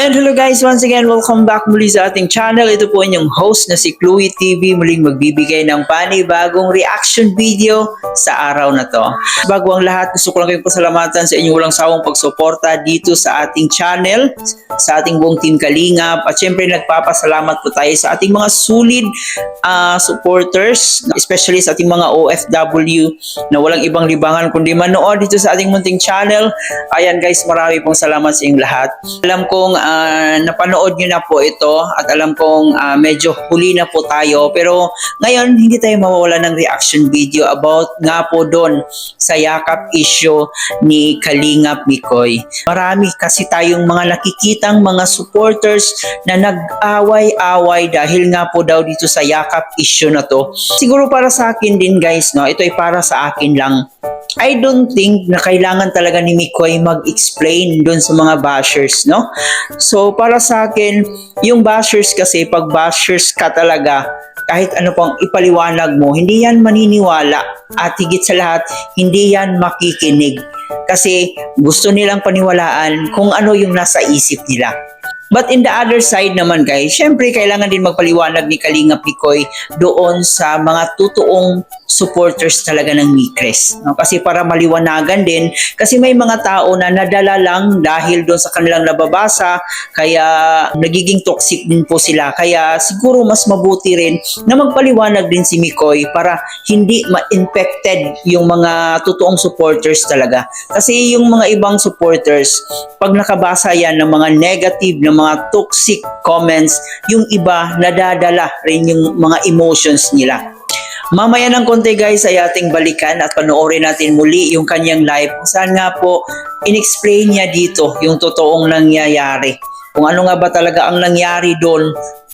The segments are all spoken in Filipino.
And hello guys, once again, welcome back muli sa ating channel. Ito po inyong host na si Chloe TV, muling magbibigay ng panibagong reaction video sa araw na to. Bago ang lahat, gusto ko lang kayong pasalamatan sa inyong walang sawang pagsuporta dito sa ating channel, sa ating buong team Kalingap, at syempre nagpapasalamat po tayo sa ating mga sulit supporters, especially sa ating mga OFW na walang ibang libangan kundi manood dito sa ating munting channel. Ayan guys, marami pong salamat sa inyong lahat. Alam kong napanood nyo na po ito at alam kong medyo huli na po tayo, pero ngayon hindi tayo mawawala ng reaction video about nga po doon sa yakap issue ni Kalingap Mikoy. Marami kasi tayong mga nakikitang mga supporters na nag-away-away dahil nga po daw dito sa yakap issue na to. Siguro para sa akin din guys, no? Ito ay para sa akin lang. I don't think na kailangan talaga ni Mikoy mag-explain doon sa mga bashers, no? So, para sa akin, yung bashers kasi, pag bashers ka talaga, kahit ano pang ipaliwanag mo, hindi yan maniniwala. At higit sa lahat, hindi yan makikinig. Kasi gusto nilang paniwalaan kung ano yung nasa isip nila. But in the other side naman guys, syempre kailangan din magpaliwanag ni Kalingap Mikoy doon sa mga totoong supporters talaga ng Micres. No? Kasi para maliwanagan din, kasi may mga tao na nadala lang dahil doon sa kanilang nababasa, kaya nagiging toxic din po sila. Kaya siguro mas mabuti rin na magpaliwanag din si Mikoy para hindi ma-infected yung mga totoong supporters talaga. Kasi yung mga ibang supporters, pag nakabasa yan ng mga negative, ng mga toxic comments, yung iba nadadala rin yung mga emotions nila. Mamaya ng konti guys ay ating balikan at panoorin natin muli yung kanyang live. Saan nga po in-explain niya dito yung totoong nangyayari. Kung ano nga ba talaga ang nangyari doon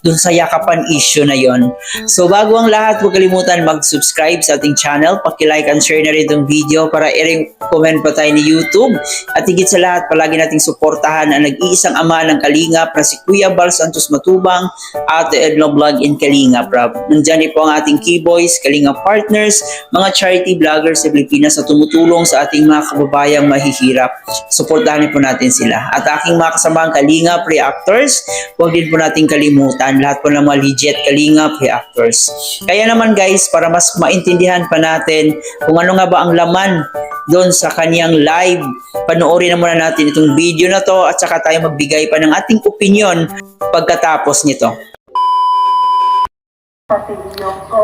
sa yakapan issue na yon. So bago ang lahat, huwag kalimutan mag-subscribe sa ating channel, paki-like and share na rin itong video para i-comment pa tayo ni YouTube. At higit sa lahat, palagi nating suportahan ang nag-iisang ama ng Kalingap na si Kuya Bal Santos Matubang at Edno Vlog in Kalingap Rab. Nandyan po ang ating Keyboys, Kalingap Partners, mga charity vloggers sa Pilipinas na tumutulong sa ating mga kababayang mahihirap. Suportahan po natin sila. At aking mga kasamang Kalingap Reactors, huwag din po nating kalimutan lahat po ng mga legit Kalingap Reactors. Kaya naman guys, para mas maintindihan pa natin kung ano nga ba ang laman doon sa kanyang live, panoorin na muna natin itong video na to at saka tayo magbigay pa ng ating opinion pagkatapos nito.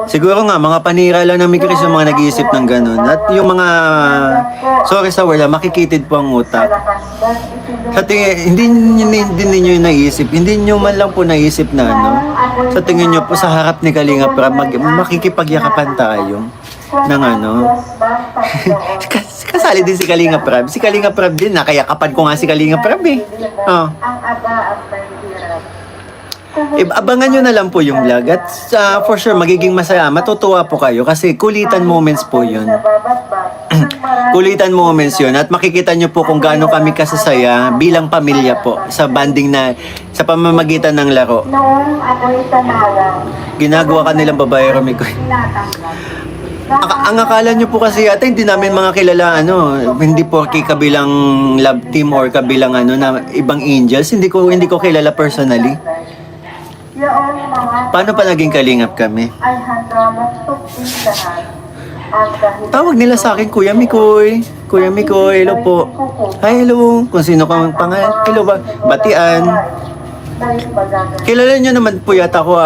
Siguro nga, mga panira lang ng Micres yung mga nag-iisip ng ganun. At yung mga, sorry sa wala, makikitid po ang utak. Sa tingin, hindi ninyo yung naisip, hindi nyo man lang po naisip na ano, sa tingin nyo po sa harap ni Kalingap Rab, makikipagyakapan tayo ng ano. Kasali din si Kalingap Rab. Si Kalingap Rab din, nakayakapan ko nga si Kalingap Rab eh. Oh. Abangan nyo na lang po yung vlog at for sure magiging masaya, matutuwa po kayo kasi kulitan moments po yun. Kulitan moments yun at makikita nyo po kung gaano kami kasasaya bilang pamilya po sa banding na sa pamamagitan ng laro. Ginagawa ka nilang babae Romikoy. Ang akala nyo po kasi ate hindi namin mga kilala hindi po kabilang love team or kabilang na ibang angels, hindi ko kilala personally. Paano pa naging Kalingap kami? Tawag nila sa akin, Kuya Mikoy. Kuya Mikoy, hello po. Hi, hello. Kung sino kang pangalan, hello ba? Batian. Kilala nyo naman po yata ako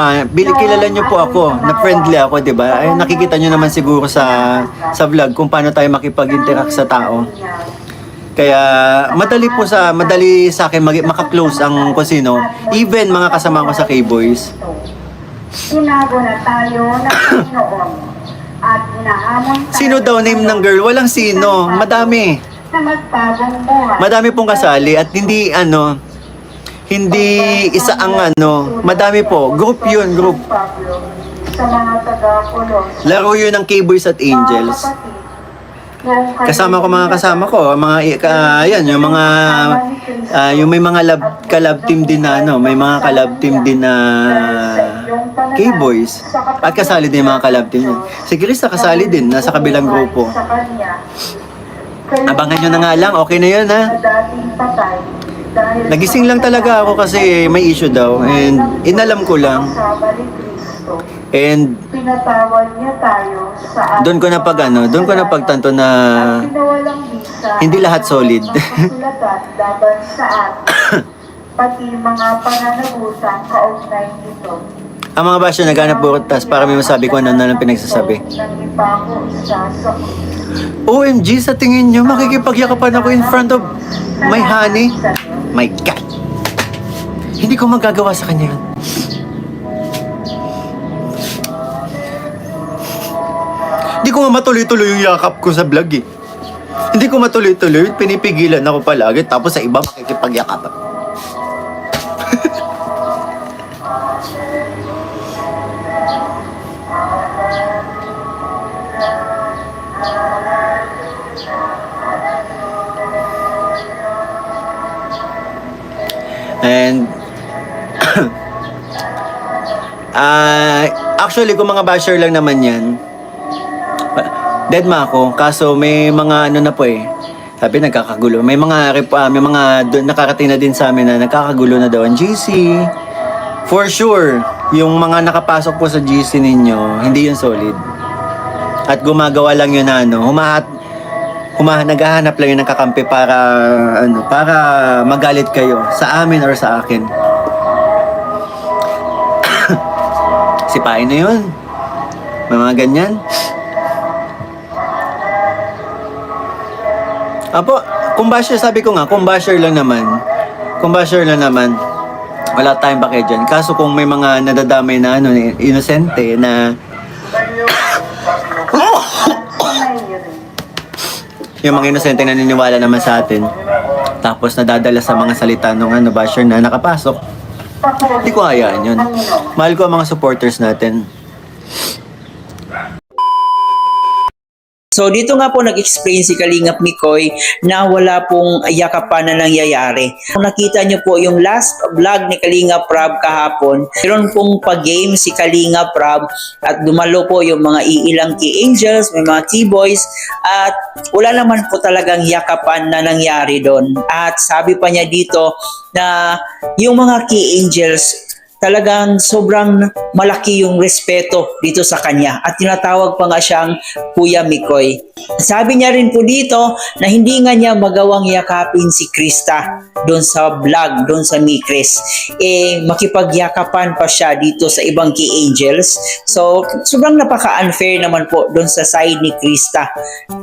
kilala nyo po ako, na friendly ako, di ba? Ay, nakikita nyo naman siguro sa vlog kung paano tayo makipag-interact sa tao. Kaya madali sa akin maka-close ang kung sino, even mga kasama ko sa K-Boys. Tinago na tayo ng Panginoon at inahamon tayo. Sino daw name ng girl? Walang sino. Madami. Sa magpagong buhay. Madami pong kasali at hindi isa ang madami po. Group yun, group. Sa mga taga-pulos. Laro yun ng K-Boys at Angels. Kasama ko, mga yan, yung mga yung may mga ka-love team din na may mga ka-love team din na K-Boys. At kasali din mga ka-love team yun. Si Krista kasali din, nasa kabilang grupo. Abangan nyo na nga lang, okay na yun ha. Nagising lang talaga ako kasi may issue daw and inalam ko lang. And pinatawad niya tayo sa doon ko napagtanto na pinawalang bisa hindi lahat solid. kasulatan laban sa atin, pati mga pananagutan kaugnay nito. Ang mga basyo naghanap butas para may masabi ko ano na lang pinagsasabi. Nang ipako sa OMG, sa tingin nyo, makikipagyakapan ako in front of my honey? My God! Hindi ko magagawa sa kanya yun. Hindi ko nga matuloy-tuloy yung yakap ko sa vlog eh. Hindi ko matuloy-tuloy, pinipigilan ako palagi, tapos sa iba makikipagyakapan. And actually kung mga basher lang naman yan, deadma ako. Kaso may mga ano na po eh. Sabi nagkakagulo. May mga nakarating na din sa amin na nagkakagulo na daw ang GC. For sure, yung mga nakapasok po sa GC ninyo, hindi yun solid. At gumagawa lang yun na ano, naghahanap lang yun ng kakampi para magalit kayo sa amin or sa akin. Sipain na yun. May mga ganyan. Apo, kung basher, sabi ko nga, kung basher lang naman, wala tayong bakit dyan. Kaso kung may mga nadadamay na inosente na yung mga inosente na naniniwala naman sa atin, tapos nadadala sa mga salita ng basher na nakapasok, hindi ko hayaan yun. Mahal ko ang mga supporters natin. So dito nga po nag-explain si Kalingap Mikoy na wala pong yakapan na nangyayari. Kung nakita nyo po yung last vlog ni Kalingap Prab kahapon, meron pong pag-game si Kalingap Prab at dumalo po yung mga iilang key angels, may mga key boys at wala naman po talagang yakapan na nangyari doon. At sabi pa niya dito na yung mga key angels talagang sobrang malaki yung respeto dito sa kanya at tinatawag pa nga siyang Kuya Mikoy. Sabi niya rin po dito na hindi nga niya magawang yakapin si Krista doon sa vlog, doon sa Mikris. Makipagyakapan pa siya dito sa ibang key angels. So, sobrang napaka-unfair naman po doon sa side ni Krista.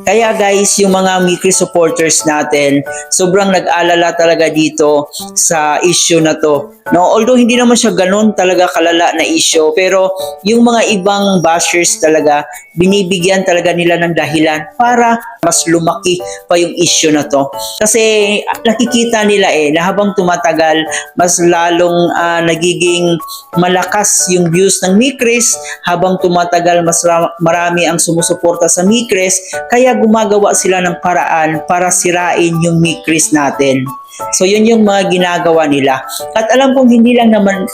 Kaya guys, yung mga Mikris supporters natin, sobrang nag-alala talaga dito sa issue na to. No, although hindi naman siya ganun talaga kalala na issue, pero yung mga ibang bashers talaga, binibigyan talaga nila ng dahilan para mas lumaki pa yung issue na to. Kasi nakikita nila na habang tumatagal, mas lalong nagiging malakas yung views ng Mikris, habang tumatagal mas marami ang sumusuporta sa Mikris, kaya gumagawa sila ng paraan para sirain yung Mikris natin. So yun yung mga ginagawa nila. At alam kong hindi lang naman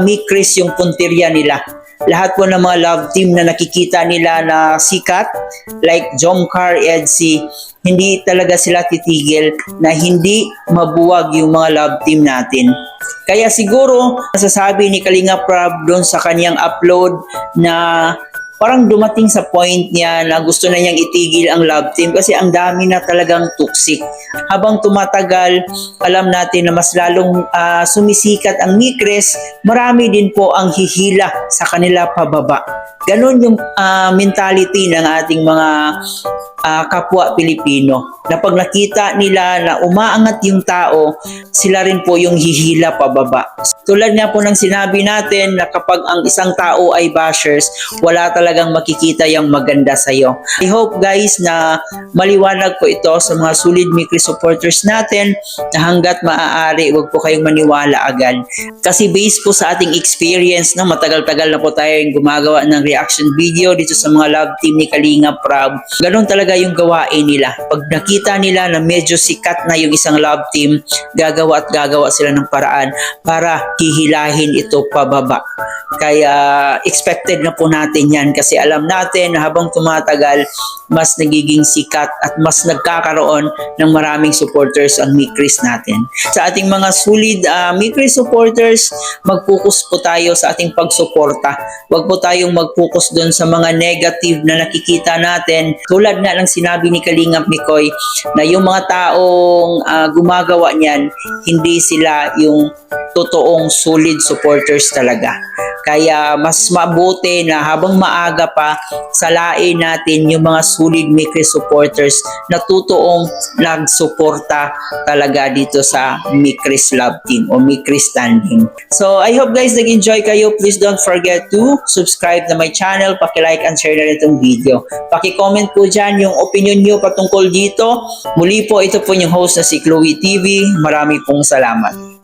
Mikris yung puntirya nila. Lahat po ng mga love team na nakikita nila na sikat, like Jomcar, Edsy, hindi talaga sila titigil na hindi mabuwag yung mga love team natin. Kaya siguro, nasasabi ni Kalingap Prab doon sa kanyang upload na parang dumating sa point niya na gusto na niyang itigil ang love team kasi ang dami na talagang toxic. Habang tumatagal, alam natin na mas lalong sumisikat ang Mikris, marami din po ang hihila sa kanila pababa. Ganon yung mentality ng ating mga kapwa Pilipino. Na pag nakita nila na umaangat yung tao, sila rin po yung hihila pababa. Tulad nga po ng sinabi natin na kapag ang isang tao ay bashers, wala talagang makikita yung maganda sa'yo. I hope guys na maliwanag po ito sa mga solid Mikris supporters natin na hanggat maaari, huwag po kayong maniwala agad. Kasi based po sa ating experience, matagal-tagal na po tayong gumagawa ng reaction video dito sa mga love team ni Kalinga Prab. Ganon talaga yung gawain nila. Pag nakita nila na medyo sikat na yung isang love team, gagawa sila ng paraan para hihilahin ito pababa. Kaya expected na po natin yan kasi alam natin na habang tumatagal, mas nagiging sikat at mas nagkakaroon ng maraming supporters ang Mikris natin. Sa ating mga solid Mikris supporters, mag-focus po tayo sa ating pagsuporta. Huwag po tayong mag-focus doon sa mga negative na nakikita natin. Tulad nga ng sinabi ni Kalingap Mikoy na yung mga taong gumagawa niyan, hindi sila yung totoong solid supporters talaga. Kaya mas mabuti na habang maaga pa, salain natin yung mga solid Mikris supporters na totoong nagsuporta talaga dito sa Mikris Love Team o Mikris Standing. So I hope guys nag-enjoy kayo. Please don't forget to subscribe na my channel, paki-like and share na itong video. Paki-comment po dyan yung opinion nyo patungkol dito. Muli po, ito po yung host na si Chloe TV. Marami pong salamat.